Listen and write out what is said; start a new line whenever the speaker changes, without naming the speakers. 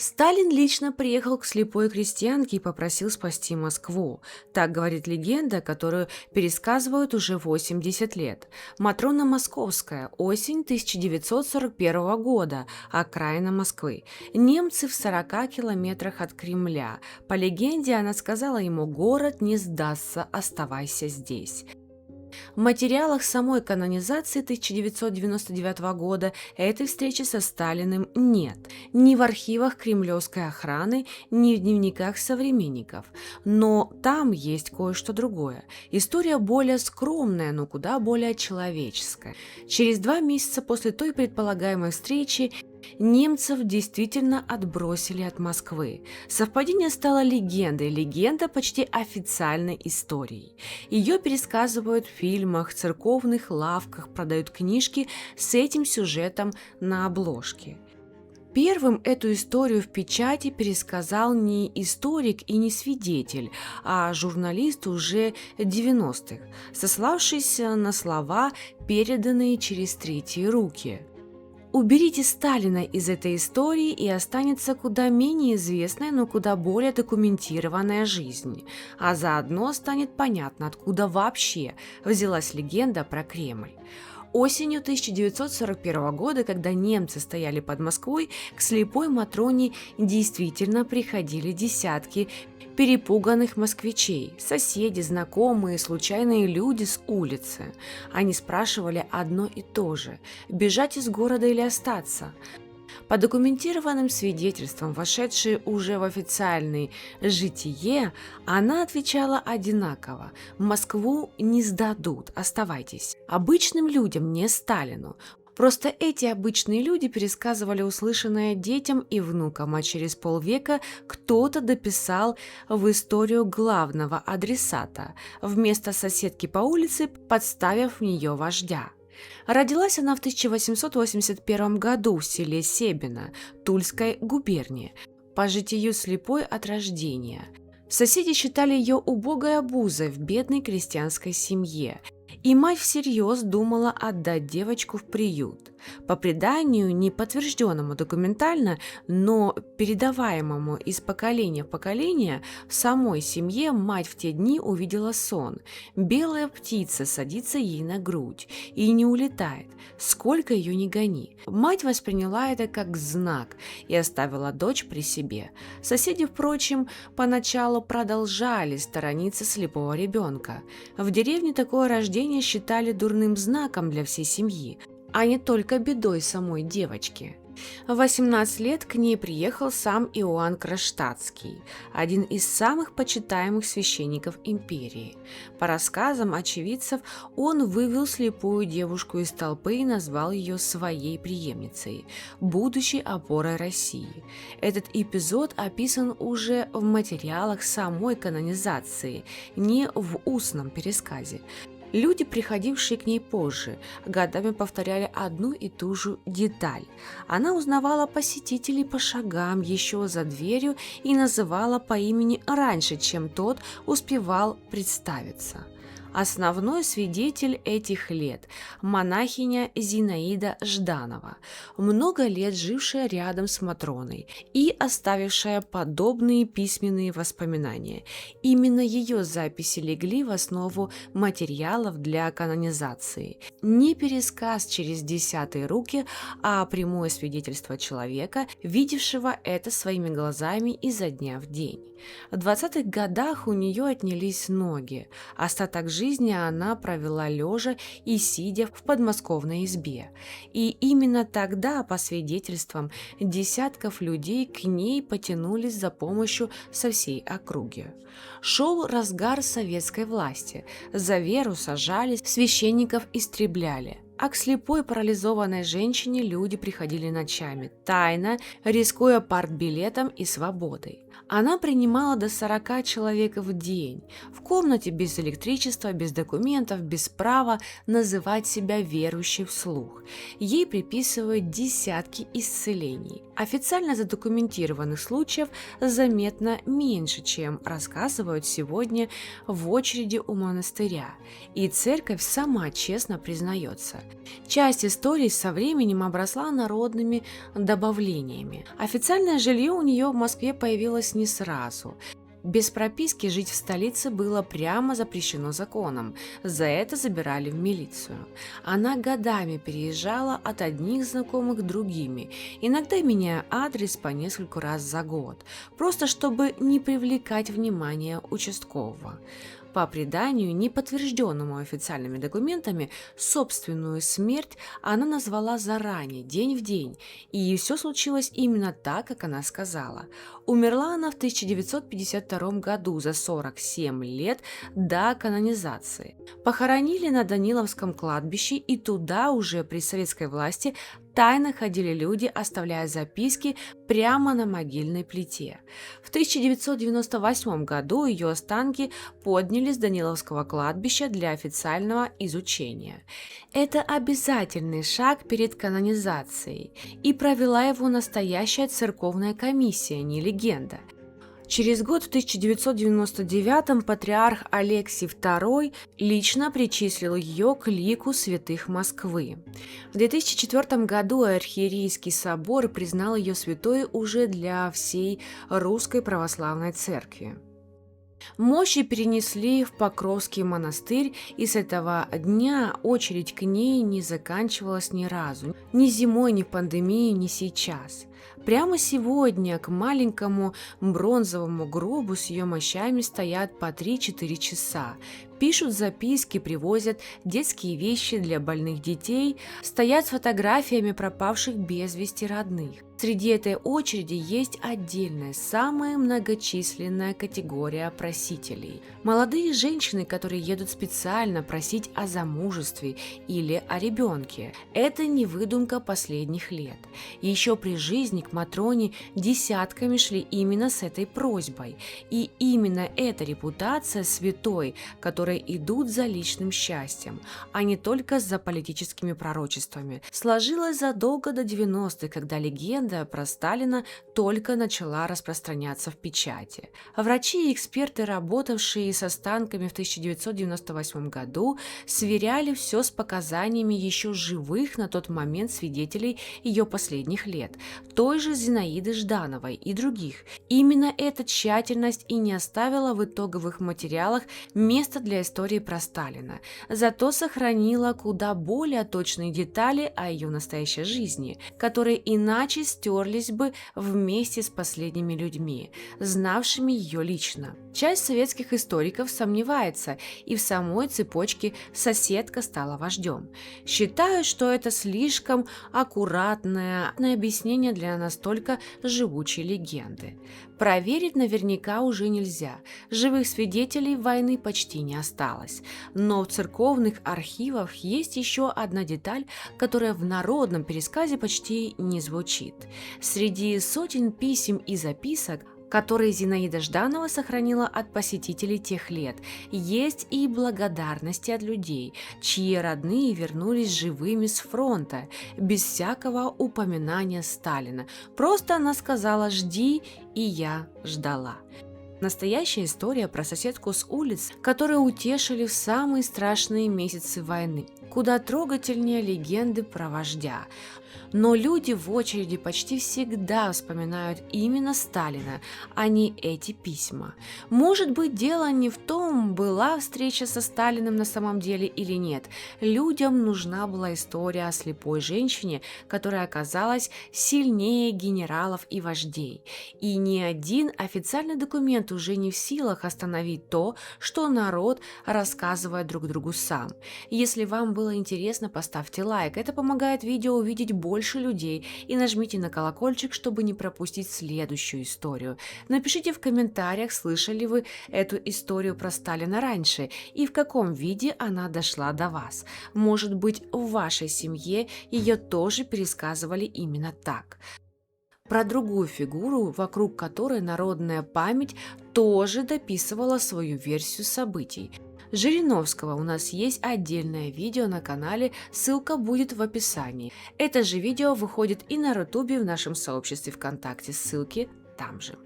Сталин лично приехал к слепой крестьянке и попросил спасти Москву. Так говорит легенда, которую пересказывают уже 80 лет. Матрона Московская, осень 1941 года, окраина Москвы. Немцы в 40 километрах от Кремля. По легенде, она сказала ему: «Город не сдастся, оставайся здесь». В материалах самой канонизации 1999 года этой встречи со Сталиным нет. Ни в архивах кремлевской охраны, ни в дневниках современников. Но там есть кое-что другое. История более скромная, но куда более человеческая. Через 2 месяца после той предполагаемой встречи немцев действительно отбросили от Москвы. Совпадение стало легендой, легенда почти официальной историей. Ее пересказывают в фильмах, церковных лавках, продают книжки с этим сюжетом на обложке. Первым эту историю в печати пересказал не историк и не свидетель, а журналист уже 90-х, сославшись на слова, переданные через третьи руки. Уберите Сталина из этой истории, и останется куда менее известная, но куда более документированная жизнь. А заодно станет понятно, откуда вообще взялась легенда про Кремль. Осенью 1941 года, когда немцы стояли под Москвой, к слепой Матроне действительно приходили десятки перепуганных москвичей, соседи, знакомые, случайные люди с улицы. Они спрашивали одно и то же: бежать из города или остаться? По документированным свидетельствам, вошедшие уже в официальное житие, она отвечала одинаково: «Москву не сдадут, оставайтесь». Обычным людям, не Сталину. Просто эти обычные люди пересказывали услышанное детям и внукам, а через полвека кто-то дописал в историю главного адресата, вместо соседки по улице подставив в нее вождя. Родилась она в 1881 году в селе Себино, Тульской губернии, по житию слепой от рождения. Соседи считали ее убогой обузой в бедной крестьянской семье, и мать всерьез думала отдать девочку в приют. По преданию, не подтвержденному документально, но передаваемому из поколения в поколение, в самой семье мать в те дни увидела сон. Белая птица садится ей на грудь и не улетает, сколько ее ни гони. Мать восприняла это как знак и оставила дочь при себе. Соседи, впрочем, поначалу продолжали сторониться слепого ребенка. В деревне такое рождение считали дурным знаком для всей семьи, а не только бедой самой девочки. В 18 лет к ней приехал сам Иоанн Кронштадтский, один из самых почитаемых священников империи. По рассказам очевидцев, он вывел слепую девушку из толпы и назвал ее своей преемницей, будущей опорой России. Этот эпизод описан уже в материалах самой канонизации, не в устном пересказе. Люди, приходившие к ней позже, годами повторяли одну и ту же деталь. Она узнавала посетителей по шагам еще за дверью и называла по имени раньше, чем тот успевал представиться. Основной свидетель этих лет – монахиня Зинаида Жданова, много лет жившая рядом с Матроной и оставившая подобные письменные воспоминания. Именно ее записи легли в основу материалов для канонизации. Не пересказ через десятые руки, а прямое свидетельство человека, видевшего это своими глазами изо дня в день. В 20-х годах у нее отнялись ноги. Остаток жизни она провела лежа и сидя в подмосковной избе. И именно тогда, по свидетельствам десятков людей, к ней потянулись за помощью со всей округи. Шел разгар советской власти. За веру сажали, священников истребляли. А к слепой парализованной женщине люди приходили ночами, тайно, рискуя партбилетом и свободой. Она принимала до 40 человек в день, в комнате без электричества, без документов, без права называть себя верующей вслух. Ей приписывают десятки исцелений. Официально задокументированных случаев заметно меньше, чем рассказывают сегодня в очереди у монастыря. И церковь сама честно признается: Часть историй со временем обросла народными добавлениями. Официальное жилье у нее в Москве появилось не сразу. Без прописки жить в столице было прямо запрещено законом, за это забирали в милицию. Она годами переезжала от одних знакомых к другими, иногда меняя адрес по нескольку раз за год, просто чтобы не привлекать внимание участкового. По преданию, не подтвержденному официальными документами, собственную смерть она назвала заранее, день в день, и все случилось именно так, как она сказала. Умерла она в 1952 году за 47 лет до канонизации. Похоронили на Даниловском кладбище, и туда уже при советской власти тайно ходили люди, оставляя записки прямо на могильной плите. В 1998 году ее останки подняли с Даниловского кладбища для официального изучения. Это обязательный шаг перед канонизацией, и провела его настоящая церковная комиссия, не легенда. Через год, в 1999-м, патриарх Алексий II лично причислил ее к лику святых Москвы. В 2004 году Архиерейский собор признал ее святой уже для всей Русской Православной Церкви. Мощи перенесли в Покровский монастырь, и с этого дня очередь к ней не заканчивалась ни разу, ни зимой, ни в пандемию, ни сейчас. Прямо сегодня к маленькому бронзовому гробу с ее мощами стоят по 3-4 часа, пишут записки, привозят детские вещи для больных детей, стоят с фотографиями пропавших без вести родных. Среди этой очереди есть отдельная, самая многочисленная категория просителей. Молодые женщины, которые едут специально просить о замужестве или о ребенке. Это не выдумка последних лет. Еще при жизни к Матроне десятками шли именно с этой просьбой. И именно эта репутация святой, которые идут за личным счастьем, а не только за политическими пророчествами, сложилась задолго до 90-х, когда легенда про Сталина только начала распространяться в печати. Врачи и эксперты, работавшие с останками в 1998 году, сверяли все с показаниями еще живых на тот момент свидетелей ее последних лет, той же Зинаиды Ждановой и других. Именно эта тщательность и не оставила в итоговых материалах места для истории про Сталина, зато сохранила куда более точные детали о ее настоящей жизни, которые иначе стерлись бы вместе с последними людьми, знавшими ее лично. Часть советских историков сомневается, и в самой цепочке соседка стала вождем. Считают, что это слишком аккуратное объяснение для настолько живучей легенды. Проверить наверняка уже нельзя, живых свидетелей войны почти не осталось. Но в церковных архивах есть еще одна деталь, которая в народном пересказе почти не звучит. Среди сотен писем и записок, которые Зинаида Жданова сохранила от посетителей тех лет, есть и благодарности от людей, чьи родные вернулись живыми с фронта, без всякого упоминания Сталина. Просто она сказала «жди», и я ждала. Настоящая история про соседку с улиц, которую утешили в самые страшные месяцы войны. Куда трогательнее легенды про вождя. Но люди в очереди почти всегда вспоминают именно Сталина, а не эти письма. Может быть, дело не в том, была встреча со Сталиным на самом деле или нет. Людям нужна была история о слепой женщине, которая оказалась сильнее генералов и вождей. И ни один официальный документ уже не в силах остановить то, что народ рассказывает друг другу сам. Если вам было интересно, поставьте лайк, это помогает видео увидеть больше людей, и нажмите на колокольчик, чтобы не пропустить следующую историю. Напишите в комментариях, слышали вы эту историю про Сталина раньше и в каком виде она дошла до вас. Может быть, в вашей семье ее тоже пересказывали именно так. Про другую фигуру, вокруг которой народная память тоже дописывала свою версию событий. Жириновского у нас есть отдельное видео на канале, ссылка будет в описании. Это же видео выходит и на Рутубе в нашем сообществе ВКонтакте, ссылки там же.